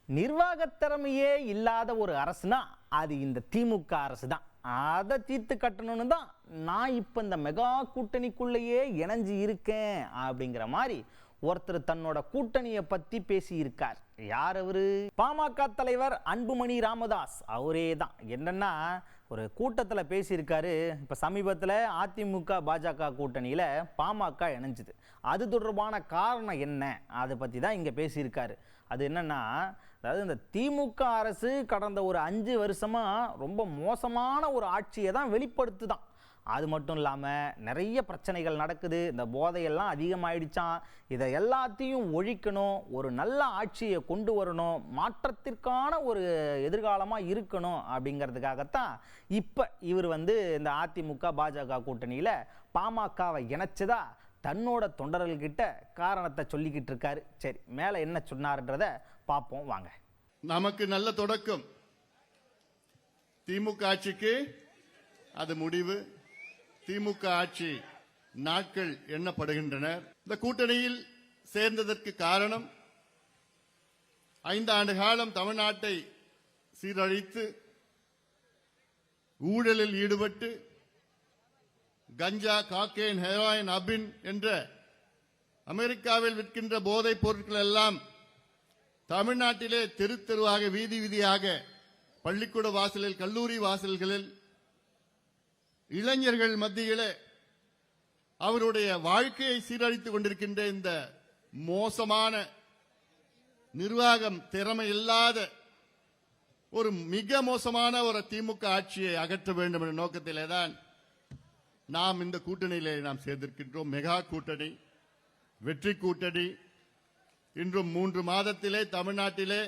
நிர்வாகத் திறமையே இல்லாத ஒரு அரசுனா அது இந்த திமுக அரசு தான். அதை தீர்த்து கட்டணும்னு தான் நான் இப்போ இந்த மெகா கூட்டணிக்குள்ளேயே இணைஞ்சு இருக்கேன் அப்படிங்கிற மாதிரி ஒருத்தர் தன்னோட கூட்டணியை பற்றி பேசியிருக்கார். யார் அவரு? பாமக தலைவர் அன்புமணி ராமதாஸ் அவரே தான். என்னன்னா, ஒரு கூட்டத்தில் பேசியிருக்காரு. இப்போ சமீபத்தில் அதிமுக பாஜக கூட்டணியில் பாமக இணைஞ்சுது. அது தொடர்பான காரணம் என்ன, அதை பற்றி தான் இங்கே பேசியிருக்காரு. அது என்னன்னா, அதாவது இந்த திமுக அரசு கடந்த ஒரு 5 வருஷமாக ரொம்ப மோசமான ஒரு ஆட்சியை தான் வெளிப்படுத்துதான். அது மட்டும் இல்லாமல் நிறைய பிரச்சனைகள் நடக்குது. இந்த போதையெல்லாம் அதிகமாயிடுச்சான். இதை எல்லாத்தையும் ஒழிக்கணும், ஒரு நல்ல ஆட்சியை கொண்டு வரணும், மாற்றத்திற்கான ஒரு எதிர்காலமாக இருக்கணும் அப்படிங்கிறதுக்காகத்தான் இப்போ இவர் இந்த அதிமுக பாஜக கூட்டணியில் பாமகவை இணைச்சதா தன்னோட தொண்டர்கள்கிட்ட காரணத்தை சொல்லிக்கிட்டு இருக்காரு. சரி, மேலே என்ன சொன்னார்ன்றத பார்ப்போம் வாங்க. நமக்கு நல்ல தொடக்கம். திமுக ஆட்சிக்கு அது முடிவு. திமுக ஆட்சி நாட்கள் எண்ணப்படுகின்றன. இந்த கூட்டணியில் சேர்ந்ததற்கு காரணம் 5 ஆண்டு காலம் தமிழ்நாட்டை சீரழித்து ஊழலில் ஈடுபட்டு கஞ்சா, காக்கேன், ஹெராயின், அபின் என்ற அமெரிக்காவில் விற்கின்ற போதைப் பொருட்கள் எல்லாம் தமிழ்நாட்டிலே தெரு தெருவாக, வீதி வீதியாக, பள்ளிக்கூட வாசலில், கல்லூரி வாசல்களில், இளைஞர்கள் மத்தியிலே அவருடைய வாழ்க்கையை சீரழித்துக் கொண்டிருக்கின்ற இந்த மோசமான நிர்வாகம், திறமை இல்லாத ஒரு மிக மோசமான ஒரு திமுக ஆட்சியை அகற்ற வேண்டும் என்ற நோக்கத்திலே தான் நாம் இந்த கூட்டணியிலே நாம் சேர்ந்திருக்கின்றோம். மெகா கூட்டணி, வெற்றி கூட்டணி. இன்றும் 3 மாதத்திலே தமிழ்நாட்டிலே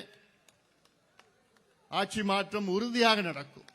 ஆட்சி மாற்றம் உறுதியாக நடக்கும்.